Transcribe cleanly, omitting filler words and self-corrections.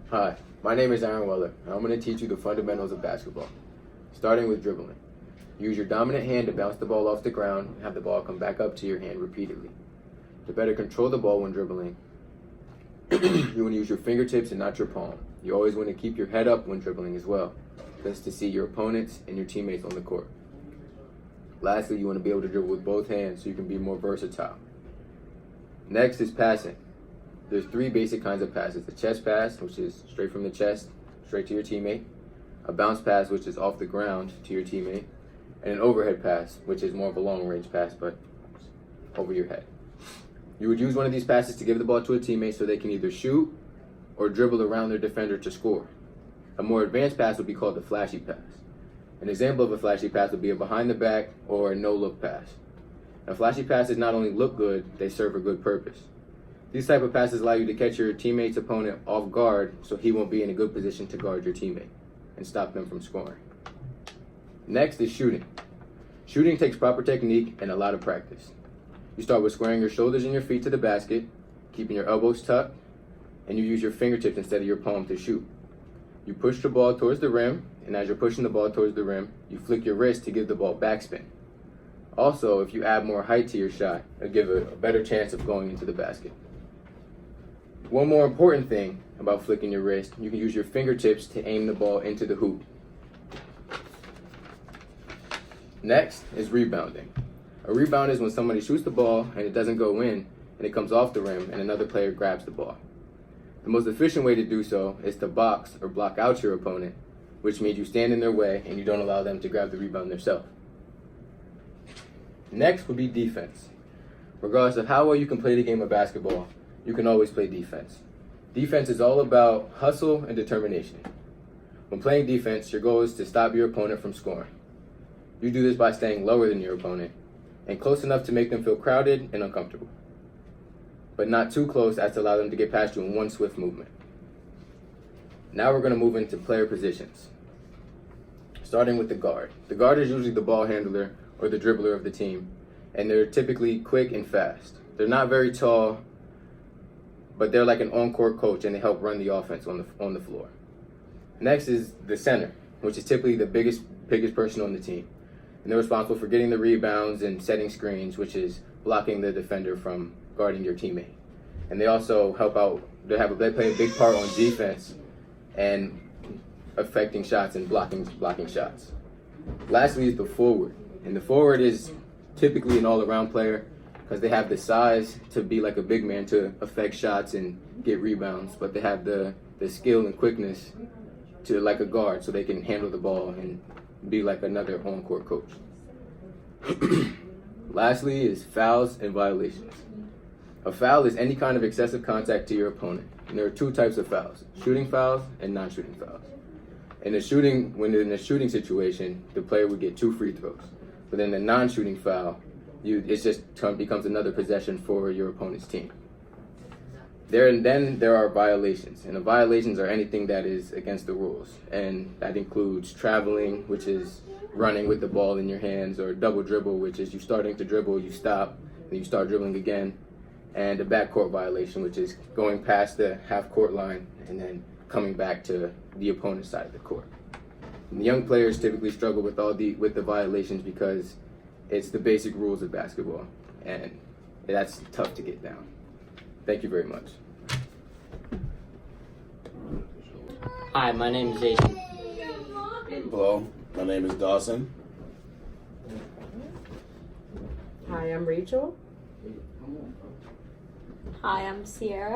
Hi, my name is Aaron Weller, and I'm going to teach you the fundamentals of basketball, starting with dribbling. Use your dominant hand to bounce the ball off the ground and have the ball come back up to your hand repeatedly. To better control the ball when dribbling, you want to use your fingertips and not your palm. You always want to keep your head up when dribbling as well, just to see your opponents and your teammates on the court. Lastly, you want to be able to dribble with both hands so you can be more versatile. Next is passing. There's three basic kinds of passes: a chest pass, which is straight from the chest, straight to your teammate; a bounce pass, which is off the ground to your teammate; and an overhead pass, which is more of a long-range pass, but over your head. You would use one of these passes to give the ball to a teammate so they can either shoot or dribble around their defender to score. A more advanced pass would be called the flashy pass. An example of a flashy pass would be a behind-the-back or a no-look pass. Now, flashy passes not only look good, they serve a good purpose. These type of passes allow you to catch your teammate's opponent off guard so he won't be in a good position to guard your teammate and stop them from scoring. Next is shooting. Shooting takes proper technique and a lot of practice. You start with squaring your shoulders and your feet to the basket, keeping your elbows tucked, and you use your fingertips instead of your palm to shoot. You push the ball towards the rim, and as you're pushing the ball towards the rim, you flick your wrist to give the ball backspin. Also, if you add more height to your shot, it'll give a better chance of going into the basket. One more important thing about flicking your wrist, you can use your fingertips to aim the ball into the hoop. Next is rebounding. A rebound is when somebody shoots the ball and it doesn't go in and it comes off the rim and another player grabs the ball. The most efficient way to do so is to box or block out your opponent, which means you stand in their way and you don't allow them to grab the rebound themselves. Next would be defense. Regardless of how well you can play the game of basketball, you can always play defense. Defense is all about hustle and determination. When playing defense, your goal is to stop your opponent from scoring. You do this by staying lower than your opponent and close enough to make them feel crowded and uncomfortable, but not too close as to allow them to get past you in one swift movement. Now we're going to move into player positions, starting with the guard. The guard is usually the ball handler or the dribbler of the team, and they're typically quick and fast. They're not very tall, but they're like an on-court coach and they help run the offense on the floor. Next is the center, which is typically the biggest person on the team. And they're responsible for getting the rebounds and setting screens, which is blocking the defender from guarding your teammate. And they also help out, they play a big part on defense and affecting shots and blocking shots. Lastly is the forward. And the forward is typically an all-around player because they have the size to be like a big man to affect shots and get rebounds, but they have the skill and quickness to like a guard so they can handle the ball and be like another on-court coach. Lastly is fouls and violations. A foul is any kind of excessive contact to your opponent. And there are two types of fouls: shooting fouls and non-shooting fouls. When in a shooting situation, the player would get 2 free throws. But in the non-shooting foul, it becomes another possession for your opponent's team. Then there are violations, and the violations are anything that is against the rules, and that includes traveling, which is running with the ball in your hands, or double dribble, which is you starting to dribble, you stop, then you start dribbling again, and a backcourt violation, which is going past the half-court line and then coming back to the opponent's side of the court. And the young players typically struggle with the violations because it's the basic rules of basketball, and that's tough to get down. Thank you very much. Hi, my name is Jason. Hello, my name is Dawson. Hi, I'm Rachel. Hi, I'm Sierra.